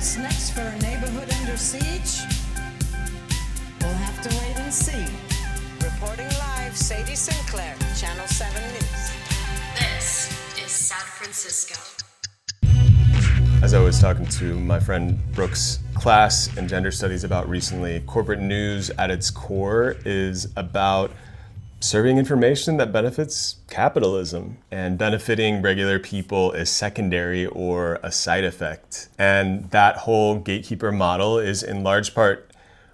What's next for a neighborhood under siege? We'll have to wait and see. Reporting live, Sadie Sinclair, Channel 7 News. This is San Francisco. As I was talking to my friend Brooke's class in gender studies about recently, corporate news at its core is about serving information that benefits capitalism, and benefiting regular people is secondary or a side effect. And that whole gatekeeper model is in large part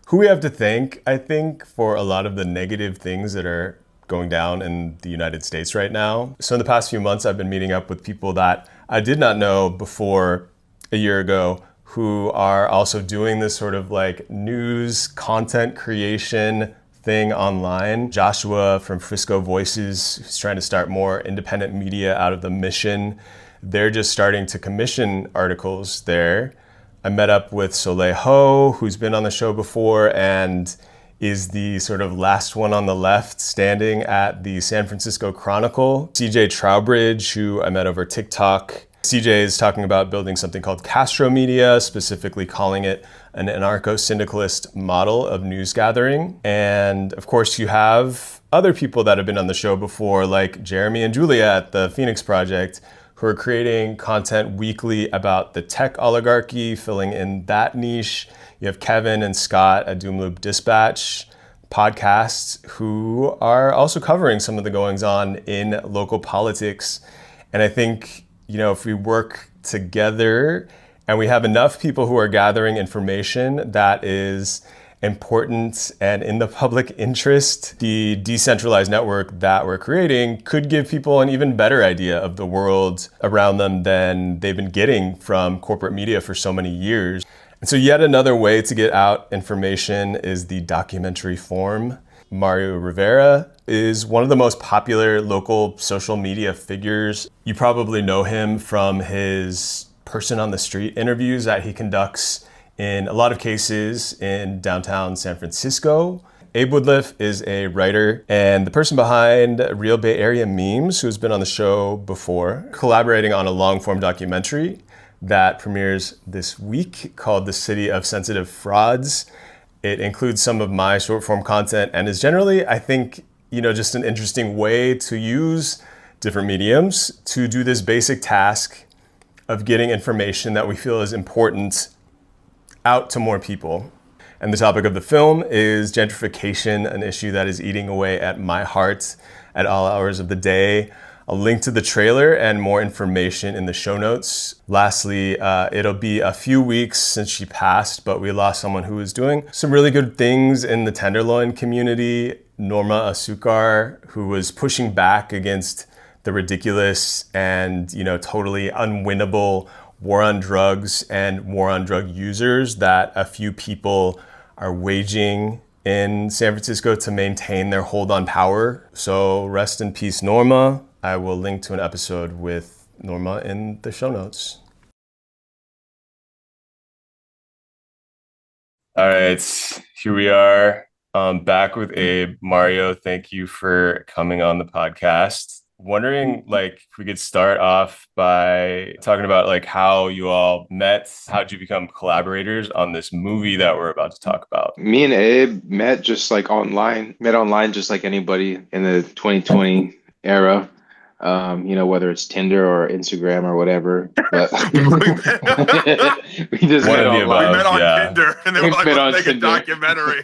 who we have to thank, I think, for a lot of the negative things that are going down in the United States right now. So in the past few months, I've been meeting up with people that I did not know before a year ago, who are also doing this sort of like news content creation thing online. Joshua from Frisco Voices, who's trying to start more independent media out of the Mission. They're just starting to commission articles there. I met up with Soleil Ho, who's been on the show before and is the sort of last one on the left standing at the San Francisco Chronicle. CJ Trowbridge, who I met over TikTok. CJ is talking about building something called Castro Media, specifically calling it an anarcho-syndicalist model of news gathering. And of course, you have other people that have been on the show before, like Jeremy and Julia at the Phoenix Project, who are creating content weekly about the tech oligarchy, filling in that niche. You have Kevin and Scott at Doom Loop Dispatch podcasts, who are also covering some of the goings on in local politics. And I think, if we work together and we have enough people who are gathering information that is important and in the public interest, the decentralized network that we're creating could give people an even better idea of the world around them than they've been getting from corporate media for so many years. And so yet another way to get out information is the documentary form. Mario Rivera is one of the most popular local social media figures. You probably know him from his person on the street interviews that he conducts in a lot of cases in downtown San Francisco. Abe Woodliff is a writer and the person behind Real Bay Area Memes, who's been on the show before, collaborating on a long-form documentary that premieres this week called The City of Sensitive Frauds. It includes some of my short-form content and is generally, I think, just an interesting way to use different mediums to do this basic task of getting information that we feel is important out to more people. And the topic of the film is gentrification, an issue that is eating away at my heart at all hours of the day. I'll link to the trailer and more information in the show notes. Lastly, it'll be a few weeks since she passed, but we lost someone who was doing some really good things in the Tenderloin community. Norma Asukar, who was pushing back against the ridiculous and totally unwinnable war on drugs and war on drug users that a few people are waging in San Francisco to maintain their hold on power. So rest in peace, Norma. I will link to an episode with Norma in the show notes. All right, here we are. Back with Abe. Mario, thank you for coming on the podcast. Wondering, if we could start off by talking about how you all met. How'd you become collaborators on this movie that we're about to talk about? Me and Abe met just online, just like anybody in the 2020 era. Whether it's Tinder or Instagram or whatever. But we just One met of the online. above, We met on yeah. Tinder, and they We were like, met on let's make a Tinder. documentary.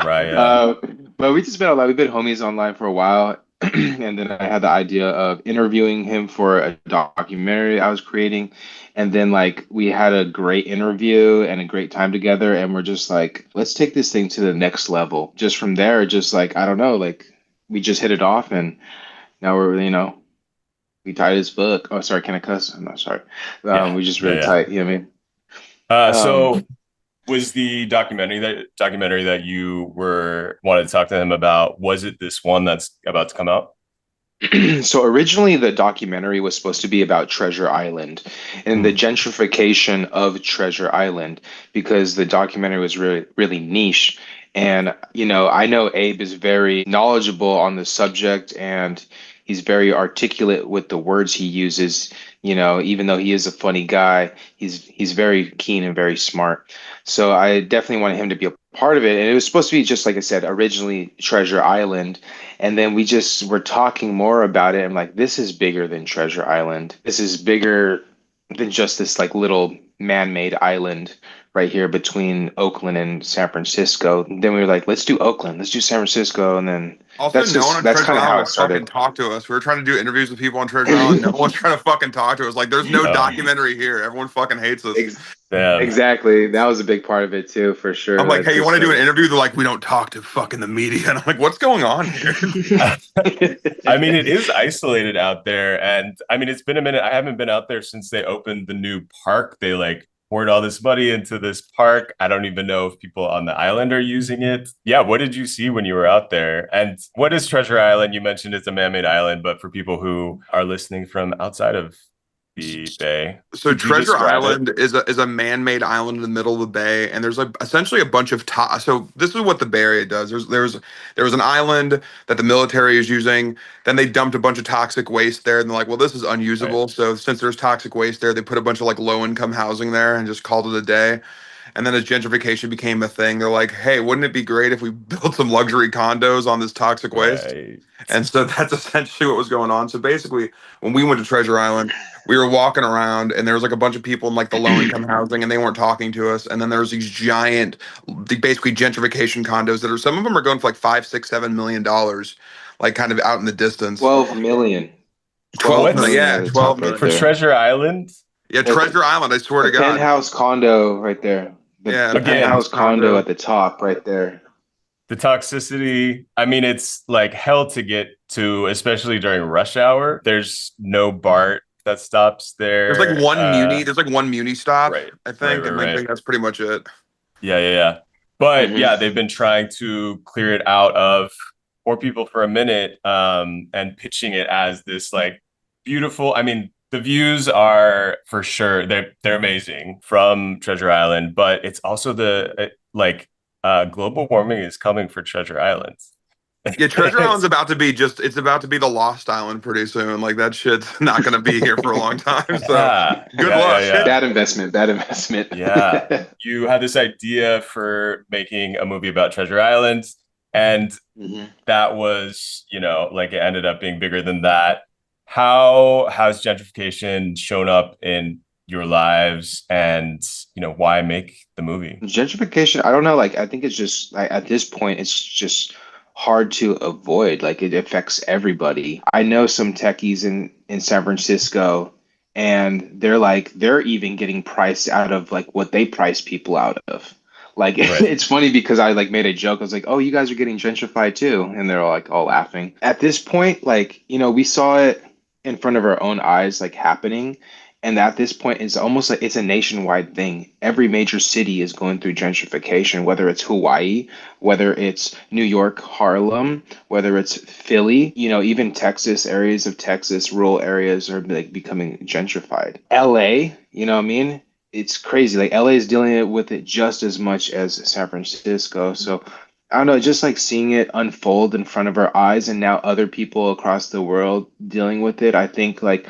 Right, yeah. But we just met online. We've been homies online for a while. And then I had the idea of interviewing him for a documentary I was creating. And then we had a great interview and a great time together. And we're just let's take this thing to the next level. Just from there, I don't know, we just hit it off, and now we're, we tight as fuck. Oh, sorry, can I cuss? I'm not sorry. We just really tight, you know what I mean? So was the documentary that you wanted to talk to him about, was it this one that's about to come out? So originally the documentary was supposed to be about Treasure Island and the gentrification of Treasure Island, because the documentary was really, really niche. And, I know Abe is very knowledgeable on the subject, and He's very articulate with the words he uses. Even though he is a funny guy, he's very keen and very smart. So I definitely wanted him to be a part of it. And it was supposed to be just like I said, originally Treasure Island. And then we just were talking more about it. I'm like, this is bigger than Treasure Island. This is bigger than just this like little man-made island right here between Oakland and San Francisco. Then we were like, let's do Oakland, let's do San Francisco, and then Also, no one on that's Treasure kind of Island how it would fucking started. talk to us. We were trying to do interviews with people on Treasure Island. No one's trying to fucking talk to us. Like, there's no documentary here. Everyone fucking hates us. Damn. Exactly. That was a big part of it too, for sure. I'm like, hey, you want to do an Just interview? They're like, we don't talk to fucking the media. And I'm like, what's going on here? I mean, it is isolated out there. And I mean, it's been a minute. I haven't been out there since they opened the new park. They like poured all this money into this park. I don't even know if people on the island are using it. Yeah. What did you see when you were out there? And what is Treasure Island? You mentioned it's a man-made island, but for people who are listening from outside of the bay. So Could you Treasure describe Island it? is a man-made island in the middle of the bay, and there's like essentially a bunch of so this is what the Bay Area does. There was an island that the military is using. Then they dumped a bunch of toxic waste there, and they're like, well, this is unusable. Right. So since there's toxic waste there, they put a bunch of like low-income housing there and just called it a day. And then as gentrification became a thing, they're like, hey, wouldn't it be great if we built some luxury condos on this toxic waste? Right. And so that's essentially what was going on. So basically, when we went to Treasure Island, we were walking around and there was like a bunch of people in like the low income housing and they weren't talking to us. And then there's these giant, basically gentrification condos that are, some of them are going for like $5, $6, $7 million, like kind of out in the distance. 12 million. 12 million, at yeah, the 12 top right million. For there. Treasure Island? Yeah, Treasure Island, I swear to The God. penthouse condo right there. Yeah, The Again, penthouse condo condo. at the top right there. The toxicity, I mean, it's like hell to get to, especially during rush hour. There's no BART that stops there. There's like one muni. There's like one muni stop, Right, I think, and I think that's pretty much it. Yeah. But Mhm. yeah, they've been trying to clear it out of Poor People for a Minute, and pitching it as this like beautiful. I mean, the views are for sure they're amazing from Treasure Island, but it's also global warming is coming for Treasure Island. Yeah, Treasure Island's about to be it's about to be the Lost Island pretty soon. Like that shit's not going to be here for a long time. So good luck. Bad investment. Bad investment. Yeah. You had this idea for making a movie about Treasure Island, and that was, like it ended up being bigger than that. How has gentrification shown up in your lives, and why make the movie? Gentrification, I don't know. Like, I think it's just like at this point, it's just hard to avoid. Like, it affects everybody. I know some techies in San Francisco, and they're even getting priced out of like what they price people out of. Like, Right. it's funny because I like made a joke. I was like, "Oh, you guys are getting gentrified too," and they're all laughing. At this point, like, we saw it in front of our own eyes, like happening. And at this point, it's almost like it's a nationwide thing. Every major city is going through gentrification, whether it's Hawaii, whether it's New York, Harlem, whether it's Philly, even Texas, areas of Texas, rural areas are like becoming gentrified. LA, you know what I mean? It's crazy. Like LA is dealing with it just as much as San Francisco. So I don't know, just like seeing it unfold in front of our eyes and now other people across the world dealing with it. I think like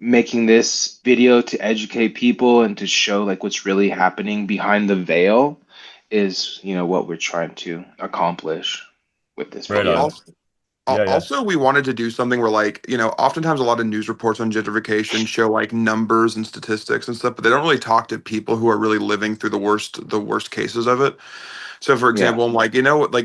making this video to educate people and to show like what's really happening behind the veil is, what we're trying to accomplish with this Right video. on. Yeah. Also, we wanted to do something where, like, oftentimes a lot of news reports on gentrification show like numbers and statistics and stuff, but they don't really talk to people who are really living through the worst cases of it. So, for example, I'm like,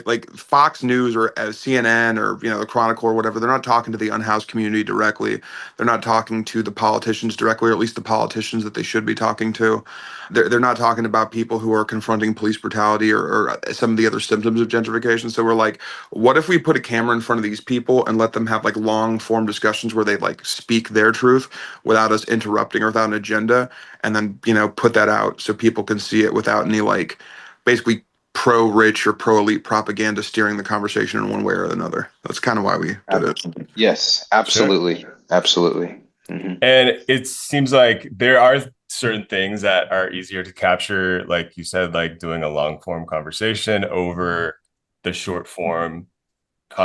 like Fox News or CNN or the Chronicle or whatever, they're not talking to the unhoused community directly. They're not talking to the politicians directly, or at least the politicians that they should be talking to. They're not talking about people who are confronting police brutality or some of the other symptoms of gentrification. So we're like, what if we put a camera in front of these people and let them have like long form discussions where they like speak their truth without us interrupting or without an agenda, and then put that out so people can see it without any like basically pro-rich or pro-elite propaganda steering the conversation in one way or another. That's kind of why we did it. Yes, absolutely. Sure. Absolutely. Mm-hmm. And it seems like there are certain things that are easier to capture, like you said, like doing a long form conversation over the short form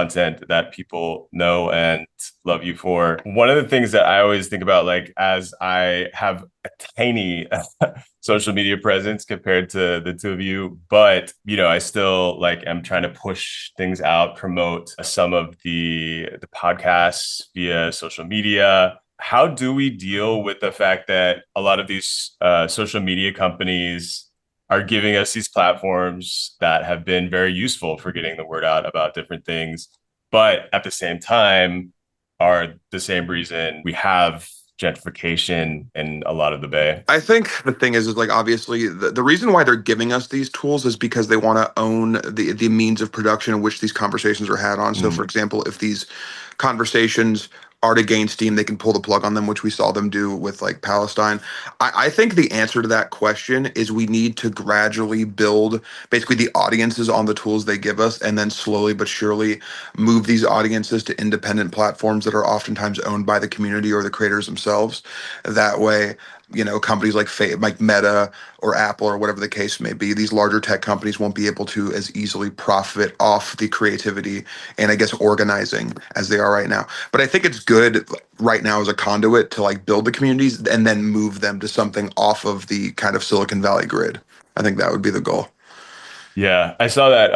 content that people know and love you for. One of the things that I always think about, like, as I have a tiny social media presence compared to the two of you, but I still like am trying to push things out, promote some of the podcasts via social media. How do we deal with the fact that a lot of these social media companies are giving us these platforms that have been very useful for getting the word out about different things, but at the same time are the same reason we have gentrification in a lot of the Bay? I think the thing is like obviously the reason why they're giving us these tools is because they want to own the means of production in which these conversations are had on. So, for example, if these conversations are to gain steam, they can pull the plug on them, which we saw them do with like Palestine. I think the answer to that question is we need to gradually build basically the audiences on the tools they give us, and then slowly but surely move these audiences to independent platforms that are oftentimes owned by the community or the creators themselves. That way, companies like Meta or Apple or whatever the case may be, these larger tech companies won't be able to as easily profit off the creativity and I guess organizing as they are right now. But I think it's good right now as a conduit to like build the communities and then move them to something off of the kind of Silicon Valley grid. I think that would be the goal. Yeah, I saw that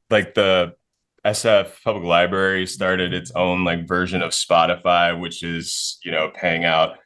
like the SF Public Library started its own like version of Spotify, which is, paying out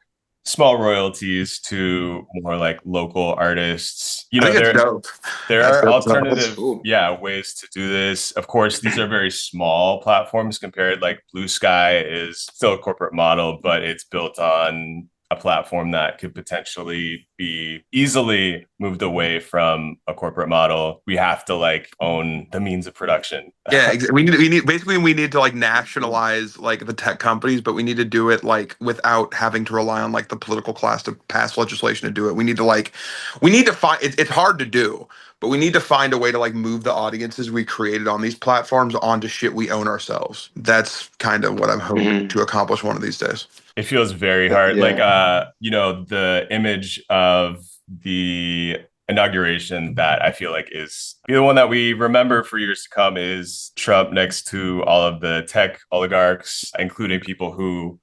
small royalties to more like local artists. I think it's dope. There That's are dope. That's alternative, Cool. ways to do this. Of course, these are very small platforms compared, like Blue Sky is still a corporate model, but it's built on a platform that could potentially be easily moved away from a corporate model. We have to like own the means of production. Yeah, we need to like nationalize like the tech companies, but we need to do it like without having to rely on like the political class to pass legislation to do it. We need to find it's hard to do, but we need to find a way to like move the audiences we created on these platforms onto shit we own ourselves. That's kind of what I'm hoping to accomplish one of these days. It feels very hard. Like, Yeah. the image of the inauguration that I feel like is the one that we remember for years to come is Trump next to all of the tech oligarchs, including people who,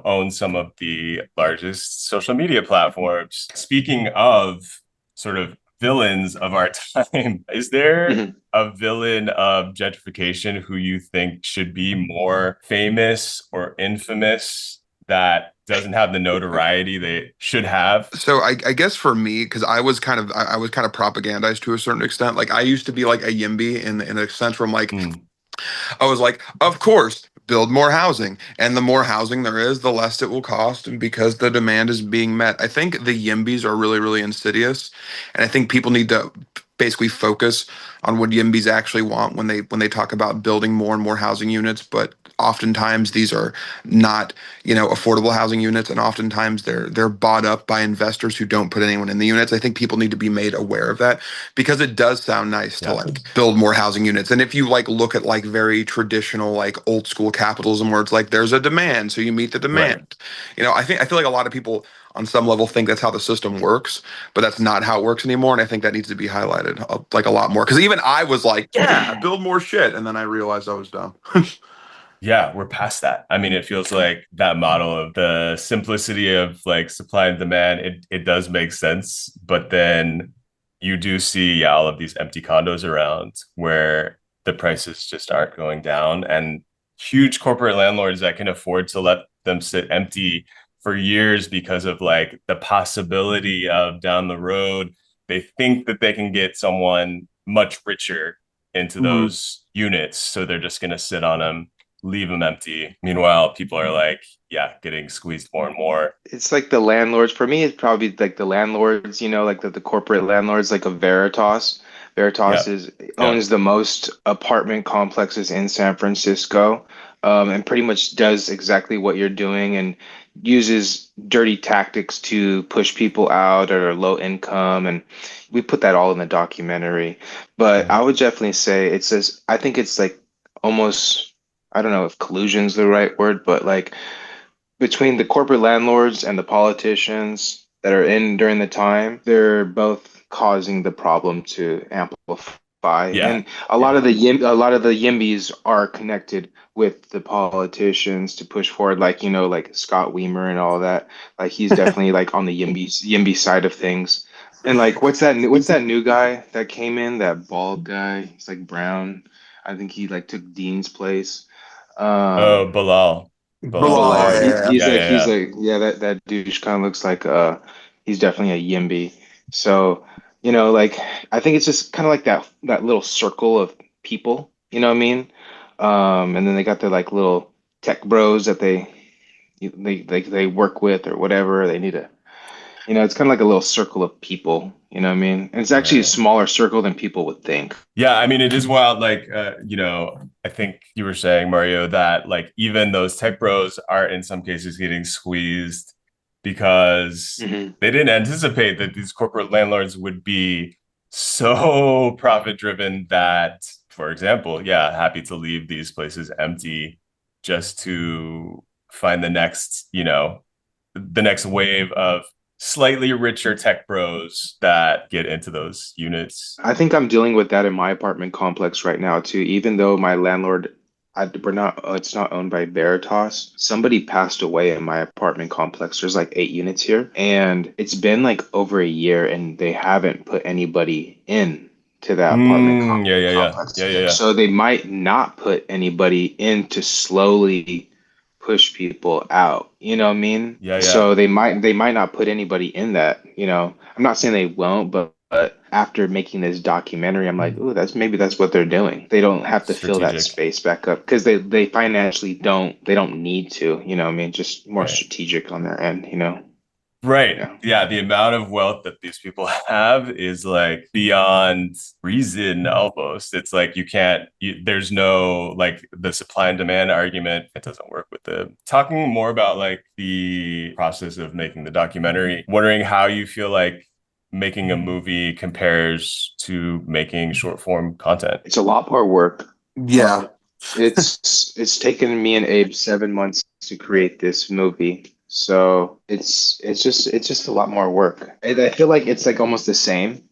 own some of the largest social media platforms. Speaking of sort of villains of our time, is there Mhm. a villain of gentrification who you think should be more famous or infamous that doesn't have the notoriety they should have? So I guess for me, because I was kind of propagandized to a certain extent. Like I used to be like a YIMBY in a sense where I'm like, Mm, I was like, of course, build more housing. And the more housing there is, the less it will cost. And because the demand is being met, I think the YIMBYs are really, really insidious. And I think people need to basically focus on what YIMBYs actually want when they talk about building more and more housing units. But oftentimes these are not, affordable housing units, and oftentimes they're bought up by investors who don't put anyone in the units. I think people need to be made aware of that because it does sound nice to yeah. like build more housing units. And if you like look at like very traditional like old school capitalism where it's like there's a demand, so you meet the Right. demand. I feel like a lot of people on some level think that's how the system works, but that's not how it works anymore. And I think that needs to be highlighted like a lot more. Because even I was like, yeah, build more shit, and then I realized I was dumb. Yeah, we're past that. I mean, it feels like that model of the simplicity of like supply and demand, it does make sense. But then you do see, all of these empty condos around where the prices just aren't going down, and huge corporate landlords that can afford to let them sit empty for years because of like the possibility of down the road, they think that they can get someone much richer into Mhm. those units. So they're just going to sit on them, leave them empty. Meanwhile, people are like, getting squeezed more and more. It's like the landlords. For me, it's probably like the landlords, like the corporate landlords, like a Veritas. Veritas Yeah. is Yeah. owns the most apartment complexes in San Francisco, and pretty much does exactly what you're doing and uses dirty tactics to push people out or low income. And we put that all in the documentary. But I Mhm. would definitely say it's this, I think it's like almost, I don't know if collusion's the right word, but like between the corporate landlords and the politicians that are in during the time, they're both causing the problem to amplify. Yeah. And a lot of the Yimbys are connected with the politicians to push forward, like like Scott Weimer and all that. Like he's definitely like on the Yimby side of things. And like, what's that new guy that came in? That bald guy. He's like brown. I think he like took Dean's place. Oh, Um, Bilal. Bilal, Bilal. Or yeah. yeah, yeah, He's yeah. like yeah, that douche kind of looks like he's definitely a Yimby. So, like I think it's just kind of like that little circle of people, you know what I mean? And then they got their like little tech bros that they work with or whatever. They need to, it's kind of like a little circle of people, you know what I mean? And it's actually a Right. smaller circle than people would think. Yeah, I mean, it is wild. Like, I think you were saying, Mario, that like even those tech bros are in some cases getting squeezed because Hmm. they didn't anticipate that these corporate landlords would be so profit driven that, for example, yeah, happy to leave these places empty just to find the next wave of slightly richer tech bros that get into those units. I think I'm dealing with that in my apartment complex right now too. Even though my landlord, we're not, it's not owned by Veritas. Somebody passed away in my apartment complex. There's like 8 units here, and it's been like over a year, and they haven't put anybody in to that apartment Yeah, yeah, yeah, complex. yeah, yeah, yeah, So they might not put anybody in to slowly push people out. You know what I mean? yeah, yeah. So they might not put anybody in that. I'm not saying they won't, but after making this documentary, I'm like, ooh, maybe that's what they're doing. They don't have to fill that Strategic, space back up because they financially don't need to, what I mean, just more right? strategic on their end. Right. Yeah. Yeah, the amount of wealth that these people have is like beyond reason almost. It's like there's no like the supply and demand argument. It doesn't work with the talking more about like the process of making the documentary, wondering how you feel like making a movie compares to making short form content. It's a lot more work. Yeah. It's taken me and Abe 7 months to create this movie. So it's just a lot more work. I feel like it's like almost the same.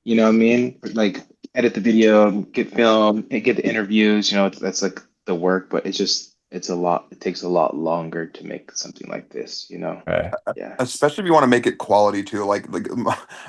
You know what I mean? Like edit the video, get film, and get the interviews, that's like the work, but it's a lot. It takes a lot longer to make something like this. Right. Yeah. Especially if you want to make it quality too, like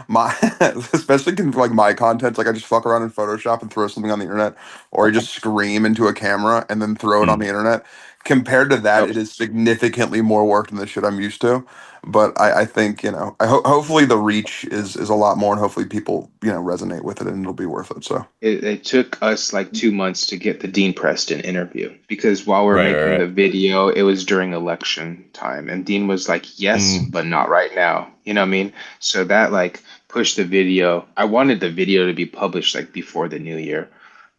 my especially like my content, like I just fuck around in Photoshop and throw something on the internet, or I just scream into a camera and then throw it on Mm. the internet. Compared to that, Yep. it is significantly more work than the shit I'm used to. But I think hopefully the reach is a lot more, and hopefully people resonate with it, and it'll be worth it. So It took us like 2 months to get the Dean Preston interview because while we're Right, making right, the video, it was during election time. And Dean was like, yes, right. but not right now. You know what I mean? So that like pushed the video. I wanted the video to be published like before the new year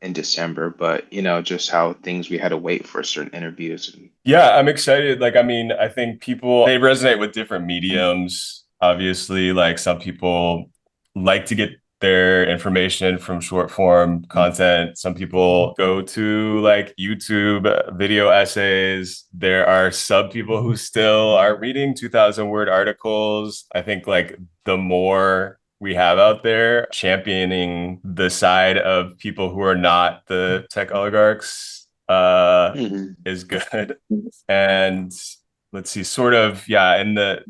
in December, but just how things we had to wait for certain interviews. Yeah, I'm excited. Like, I mean, I think people they resonate with different mediums. Obviously, like some people like to get their information from short form content. Some people go to like YouTube video essays. There are some people who still are reading 2,000 word articles. I think like the more we have out there championing the side of people who are not the tech oligarchs, Mhm. is good. And let's see, sort of in the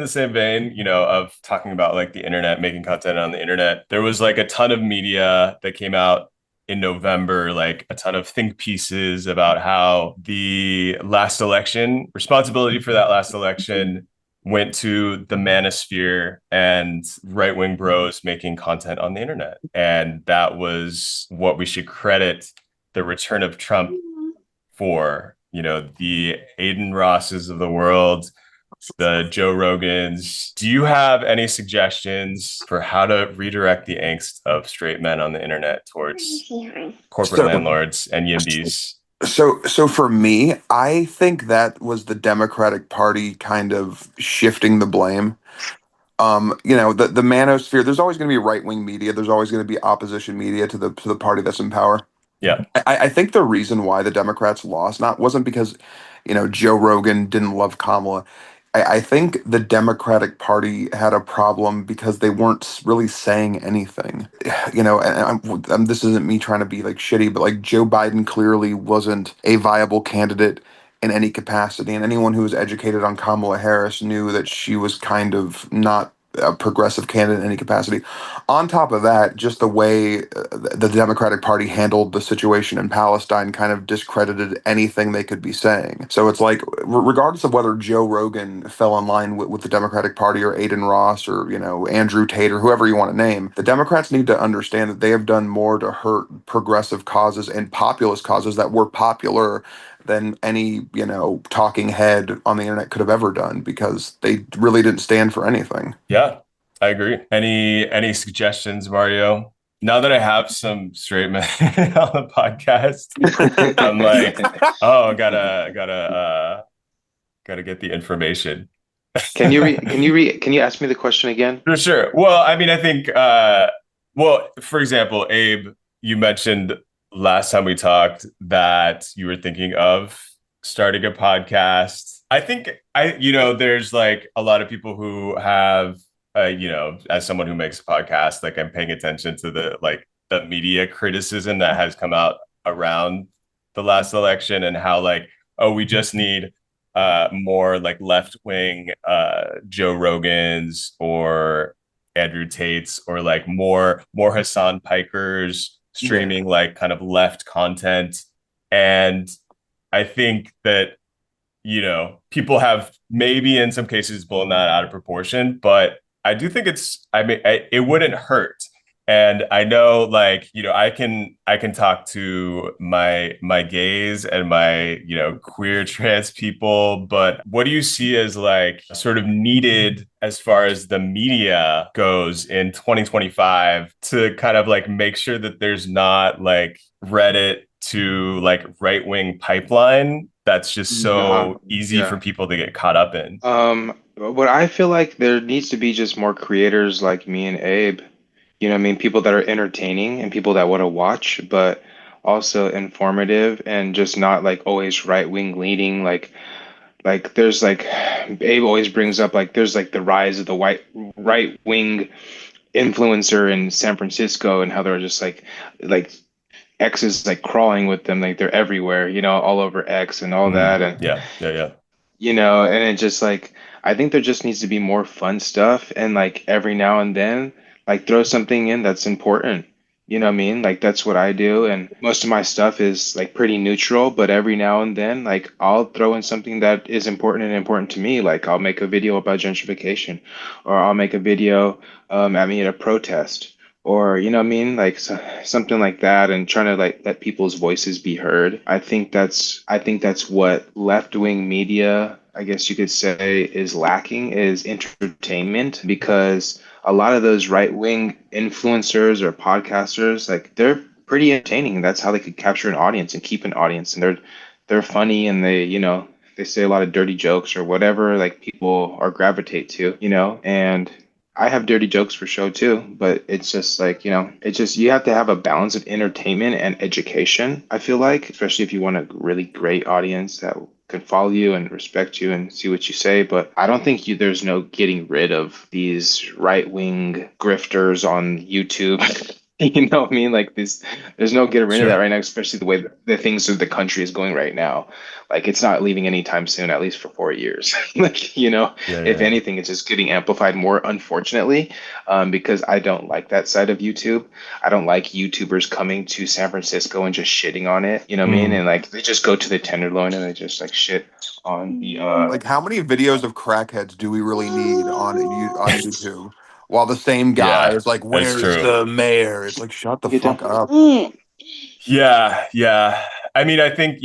same vein, of talking about like the internet, making content on the internet. There was like a ton of media that came out in November, like a ton of think pieces about how the last election, responsibility for that last election went to the manosphere and right-wing bros making content on the internet. And that was what we should credit the return of Trump for, the Aiden Rosses of the world, the Joe Rogans. Do you have any suggestions for how to redirect the angst of straight men on the internet towards corporate so landlords and yimbys? so for me, I think that was the Democratic Party kind of shifting the blame. The manosphere, there's always going to be right-wing media, there's always going to be opposition media to the party that's in power. Yeah. I think the reason why the Democrats lost not wasn't because Joe Rogan didn't love Kamala. I think the Democratic Party had a problem because they weren't really saying anything. And this isn't me trying to be like shitty, but like Joe Biden clearly wasn't a viable candidate in any capacity. And anyone who was educated on Kamala Harris knew that she was kind of not a progressive candidate in any capacity. On top of that, just the way the Democratic Party handled the situation in Palestine kind of discredited anything they could be saying. So it's like, regardless of whether Joe Rogan fell in line with the Democratic Party or Aiden Ross or, Andrew Tate or whoever you want to name, the Democrats need to understand that they have done more to hurt progressive causes and populist causes that were popular than any, talking head on the internet could have ever done, because they really didn't stand for anything. Yeah, I agree. Any suggestions, Mario? Now that I have some straight men on the podcast, I'm like, oh, gotta get the information. Can you ask me the question again? For sure. Well, I mean, I think, for example, Abe, you mentioned last time we talked that you were thinking of starting a podcast. I think there's like a lot of people who have, as someone who makes a podcast, like I'm paying attention to the media criticism that has come out around the last election, and how like, oh, we just need more like left-wing Joe Rogans or Andrew Tates, or like more Hassan Pikers streaming like kind of left content. And I think that, people have maybe in some cases blown that out of proportion, but I do think it wouldn't hurt. And I know, like, I can talk to my gays and my, queer trans people, but what do you see as like sort of needed as far as the media goes in 2025 to kind of like make sure that there's not like Reddit to like right-wing pipeline that's just so easy for people to get caught up in? What I feel like there needs to be just more creators like me and Abe. You know what I mean? People that are entertaining and people that want to watch, but also informative and just not like always right wing leaning. Like there's like Abe always brings up, like there's like the rise of the right wing influencer in San Francisco, and how they're just like X is like crawling with them, like they're everywhere, all over X and all that. And Yeah. and it just like, I think there just needs to be more fun stuff, and like every now and then, like throw something in that's important. You know what I mean? Like that's what I do, and most of my stuff is like pretty neutral, but every now and then, like I'll throw in something that is important to me. Like I'll make a video about gentrification, or I'll make a video at me at a protest, or you know what I mean? Like something like that, and trying to like let people's voices be heard. I think that's what left-wing media, I guess you could say, is lacking, is entertainment, because a lot of those right-wing influencers or podcasters, like they're pretty entertaining. That's how they could capture an audience and keep an audience. And they're funny, and they say a lot of dirty jokes or whatever like people are gravitate to, and I have dirty jokes for show too, but it's just like, it's just, you have to have a balance of entertainment and education, I feel like, especially if you want a really great audience that can follow you and respect you and see what you say. But I don't think there's no getting rid of these right-wing grifters on YouTube. You know what I mean? Like this, there's no getting rid of that right now, especially the way the things of the country is going right now. Like it's not leaving anytime soon, at least for 4 years. Like, if anything, it's just getting amplified more, unfortunately, because I don't like that side of YouTube. I don't like YouTubers coming to San Francisco and just shitting on it. You know what I mean? And like they just go to the Tenderloin and they just like shit on the Like, how many videos of crackheads do we really need on YouTube? While the same guy is like, that's "Where's true. the mayor?" It's like, shut the fuck up. Yeah. I mean, I think,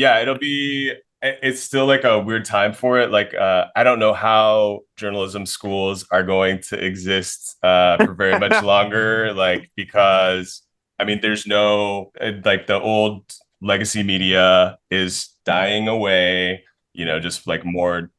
it's still like a weird time for it. Like, I don't know how journalism schools are going to exist for very much longer. Like, because I mean, there's no, like the old legacy media is dying away, just like more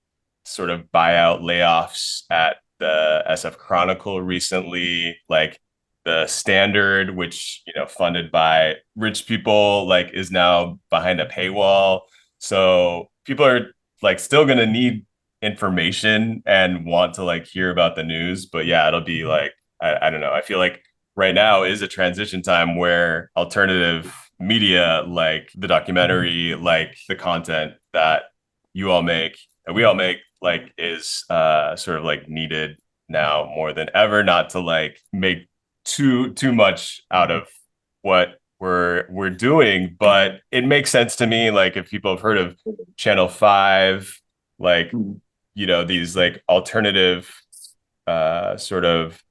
sort of buyout layoffs at the SF Chronicle recently, like the Standard, which funded by rich people, like is now behind a paywall. So people are like still going to need information and want to like hear about the news. But yeah, it'll be like, I don't know. I feel like right now is a transition time where alternative media, like the documentary, like the content that you all make, that we all make, like is sort of like needed now more than ever, not to like make too much out of what we're doing, but it makes sense to me. Like if people have heard of Channel 5, like these like alternative sort of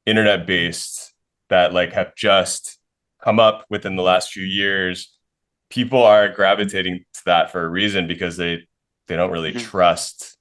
internet based that like have just come up within the last few years, people are gravitating to that for a reason because they don't really trust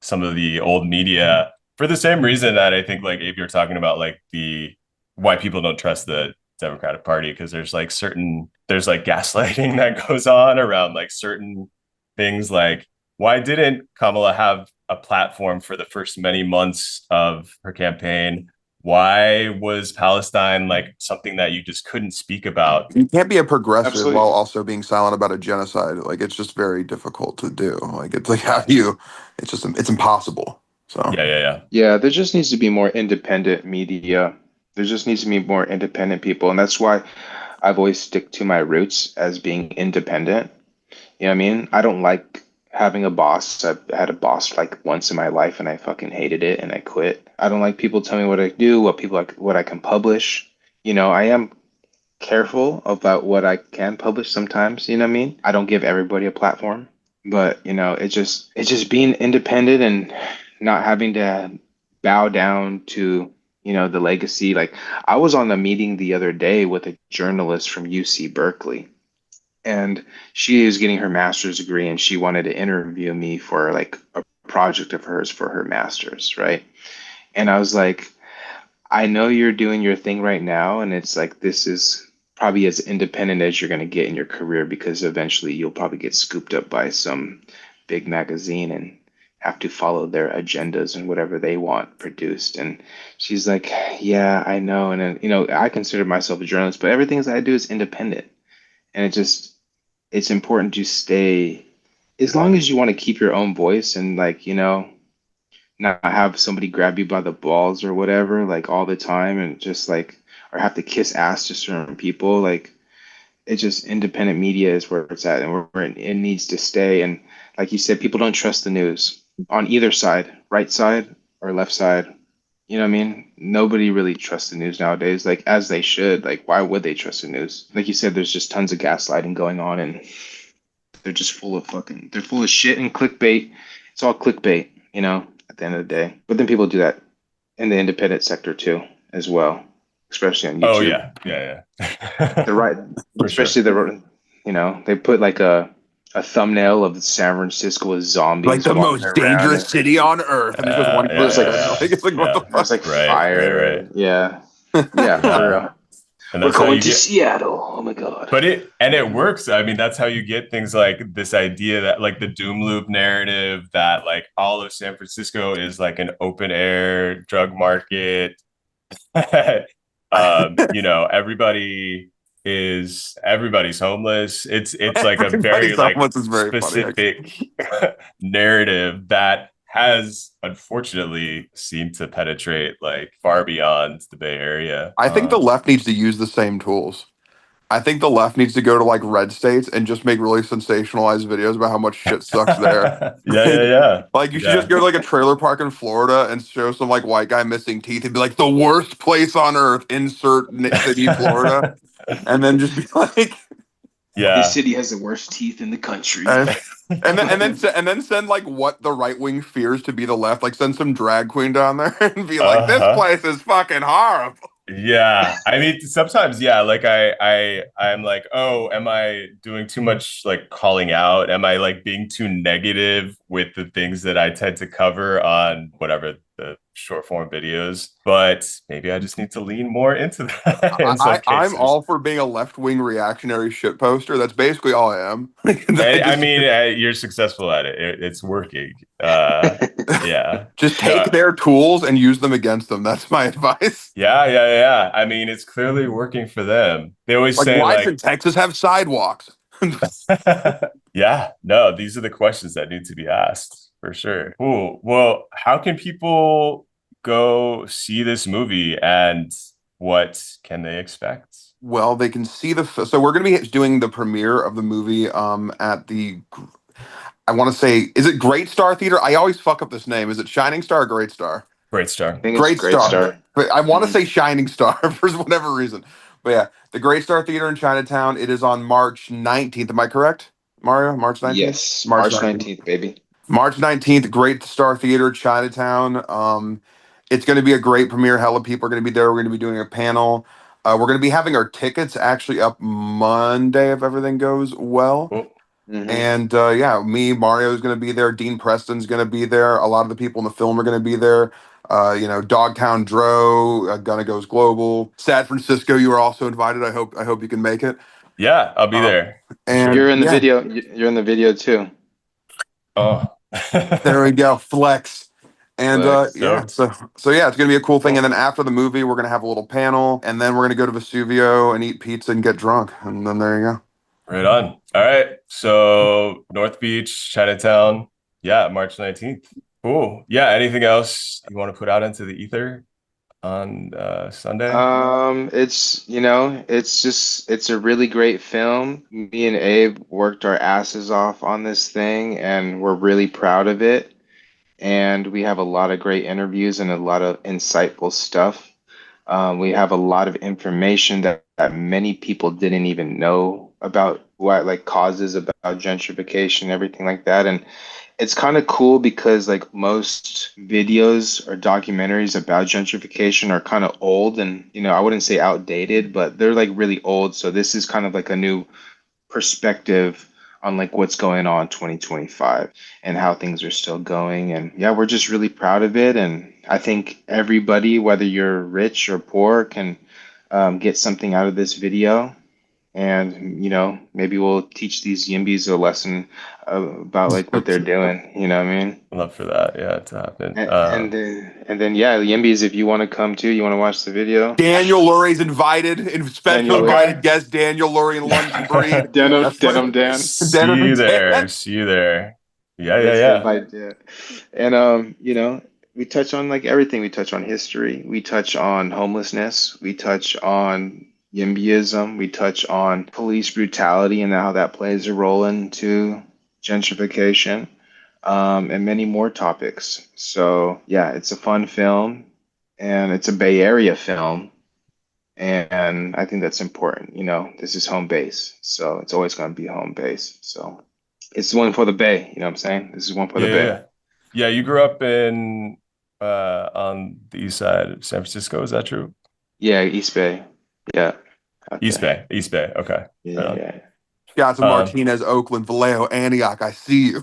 some of the old media for the same reason that I think like Abe, you're talking about like the why people don't trust the Democratic Party, because there's like gaslighting that goes on around like certain things. Like why didn't Kamala have a platform for the first many months of her campaign? Why was Palestine like something that you just couldn't speak about? You can't be a progressive Absolutely. while also being silent about a genocide. Like it's just very difficult to do. Like it's like how do you? It's impossible. So Yeah. Yeah, there just needs to be more independent media. There just needs to be more independent people, and that's why I've always stick to my roots as being independent. You know what I mean? I don't like having a boss. I've had a boss like once in my life and I fucking hated it and I quit. I don't like people telling me what I do, what I can publish. I am careful about what I can publish sometimes, you know what I mean? I don't give everybody a platform, but it's just being independent and not having to bow down to, the legacy. Like I was on a meeting the other day with a journalist from UC Berkeley, and she is getting her master's degree and she wanted to interview me for like a project of hers for her master's, right? And I was like, I know you're doing your thing right now, and it's like this is probably as independent as you're going to get in your career because eventually you'll probably get scooped up by some big magazine and have to follow their agendas and whatever they want produced. And she's like, yeah, I know. And then, I consider myself a journalist, but everything that I do is independent. And it's important to stay, as long as you want to keep your own voice and like, not have somebody grab you by the balls or whatever, like all the time, and just like, or have to kiss ass to certain people. Like, it's just independent media is where it's at and where it needs to stay. And like you said, people don't trust the news on either side, right side or left side. You know what I mean? Nobody really trusts the news nowadays, like as they should. Like, why would they trust the news? Like you said, there's just tons of gaslighting going on, and they're full of shit and clickbait. It's all clickbait, at the end of the day. But then people do that in the independent sector too, as well, especially on Oh YouTube. yeah. The right, For sure. especially they put like a thumbnail of San Francisco with zombies, like the walking most around, dangerous and city on earth, and there's just one Yeah, person. yeah. Like, it's like what the there's fuck? like fire. Right. Yeah, yeah, for real. And We're that's how going you to get. Seattle. Oh my god. But it works. I mean, that's how you get things like this idea that like the doom loop narrative that like all of San Francisco is like an open air drug market. Everybody's homeless. It's like a very Everybody's like almost is very funny. specific narrative that has unfortunately seemed to penetrate like far beyond the Bay Area. I think the left needs to use the same tools. I think the left needs to go to like red states and just make really sensationalized videos about how much shit sucks there. Yeah. Like you should just go to like a trailer park in Florida and show some like white guy missing teeth and be like the worst place on earth, insert city, Florida, and then just be like, Yeah. This city has the worst teeth in the country. and then send like what the right wing fears to be the left. Like send some drag queen down there and be like, this place is fucking horrible. Yeah, I mean, sometimes, yeah, like I'm like, oh, am I doing too much like calling out? Am I like being too negative with the things that I tend to cover on whatever the short form videos? But maybe I just need to lean more into that in some I'm cases. all for being a left wing reactionary shit poster. That's basically all I am. I mean, you're successful at it. It's working. Yeah. Just take their tools and use them against them. That's my advice. Yeah. I mean, it's clearly working for them. They always say why like, doesn't Texas have sidewalks? yeah, no, these are the questions that need to be asked for sure. Cool. Well, how can people go see this movie and what can they expect? Well, they can see so we're going to be doing the premiere of the movie at the, I want to say, is it Great Star Theater? I always fuck up this name. Is it Shining Star or Great Star? Great Star. I think it's Great Great Star. Star. But I want to say Shining Star for whatever reason. But yeah, the Great Star Theater in Chinatown. It is on March 19th. Am I correct, Mario? March 19th? Yes, March March 19th. 19th, baby. March 19th, Great Star Theater, Chinatown. It's going to be a great premiere. Hella people are going to be there. We're going to be doing a panel. We're going to be having our tickets actually up Monday if everything goes well. Cool. And yeah, me, Mario is going to be there. Dean Preston's going to be there. A lot of the people in the film are going to be there. Dogtown Dro, Gonna Goes Global, San Francisco. You are also invited. I hope you can make it. Yeah, I'll be there. And You're in the yeah, video. You're in the video too. Oh, there we go. Flex. And Flex. yeah, Stoked. so yeah, it's gonna be a cool thing. And then after the movie, we're gonna have a little panel, and then we're gonna go to Vesuvio and eat pizza and get drunk. And then there you go. Right on. All right. So North Beach, Chinatown. Yeah, March 19th. Cool. Yeah. Anything else you want to put out into the ether on Sunday? It's a really great film. Me and Abe worked our asses off on this thing, and we're really proud of it. And we have a lot of great interviews and a lot of insightful stuff. We have a lot of information that many people didn't even know about, what like causes about gentrification, everything like that. And it's kind of cool because like most videos or documentaries about gentrification are kind of old and, I wouldn't say outdated, but they're like really old. So this is kind of like a new perspective on like what's going on 2025 and how things are still going. And yeah, we're just really proud of it. And I think everybody, whether you're rich or poor, can get something out of this video. And maybe we'll teach these Yimbys a lesson about like what they're doing. You know what I mean? I'd love for that. Yeah, to happen. And then yeah, Yimbys, if you want to come too, you want to watch the video. Daniel Lurie's invited, special Daniel invited guest Daniel Lurie and London Breed. Denim Dan. See you there. See you there. Yeah. Invite, yeah. And we touch on like everything. We touch on history. We touch on homelessness. We touch on YIMBYism. We touch on police brutality and how that plays a role into gentrification, and many more topics. So yeah, it's a fun film, and it's a Bay Area film, and I think that's important. This is home base, so it's always going to be home base. So it's one for the Bay. You know what I'm saying? This is one for the Bay. Yeah, you grew up on the east side of San Francisco. Is that true? Yeah, East Bay. Yeah. East Bay. Okay. Yeah. Shots of Martinez, Oakland, Vallejo, Antioch. I see you.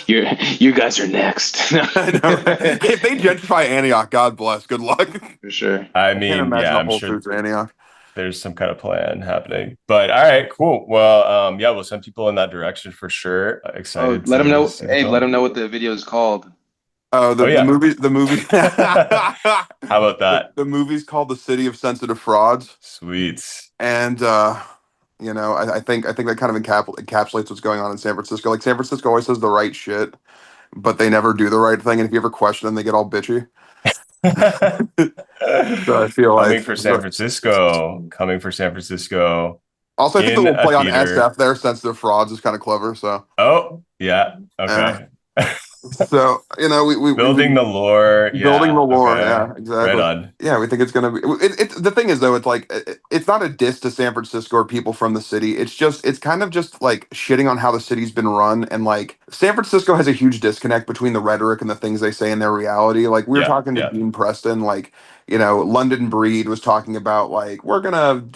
You guys are next. If they gentrify Antioch, God bless. Good luck. For sure. I mean, can't imagine I'm Whole sure Foods in Antioch. there's some kind of plan happening. But all right, cool. Well, yeah, we'll send people in that direction for sure. Excited. Let them know. see the Hey, film. let them know what the video is called. The movie. How about that? The movie's called The City of Sensitive Frauds. Sweet. And I think that kind of encapsulates what's going on in San Francisco. Like San Francisco always says the right shit, but they never do the right thing. And if you ever question them, they get all bitchy. So I feel like Coming for San Francisco. Also, I think the in little play a on theater. SF there, Sensitive Frauds, is kind of clever. So Oh, yeah. Okay. so we Building the lore. Yeah, building the lore. okay. Yeah, exactly. Right on. Yeah, we think it's gonna be. The thing is though, it's like it's not a diss to San Francisco or people from the city. It's kind of just like shitting on how the city's been run, and like San Francisco has a huge disconnect between the rhetoric and the things they say and their reality. Like we were talking to Dean Preston, like London Breed was talking about like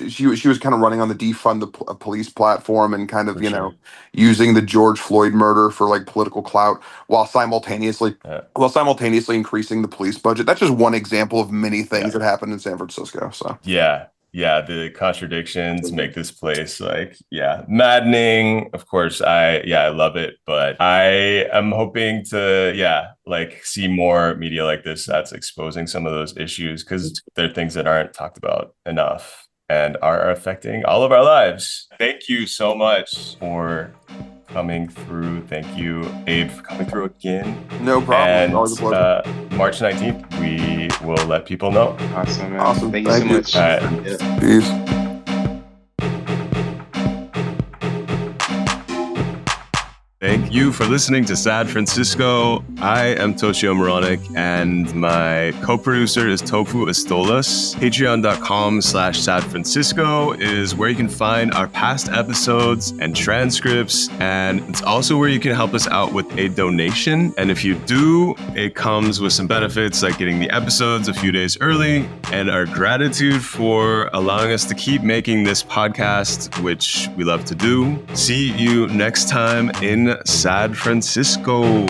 she was kind of running on the defund the police platform and kind of using the George Floyd murder for like political clout while simultaneously increasing the police budget. That's just one example of many things that happened in San Francisco. So Yeah, the contradictions make this place maddening. Of course, I love it, but I am hoping to see more media like this that's exposing some of those issues, because they're things that aren't talked about enough and are affecting all of our lives. Thank you so much for coming through. Thank you, Abe, for coming through again. No problem. And Always a pleasure. March 19th, we will let people know. Awesome, man. Awesome. Thank you so Thank you. much. All right. Yeah. Peace. Thank you for listening to Sad Francisco. I am Toshio Meronek, and my co-producer is Tofu Estolas. Patreon.com/SadFrancisco is where you can find our past episodes and transcripts, and it's also where you can help us out with a donation. And if you do, it comes with some benefits like getting the episodes a few days early, and our gratitude for allowing us to keep making this podcast, which we love to do. See you next time in Sad Francisco.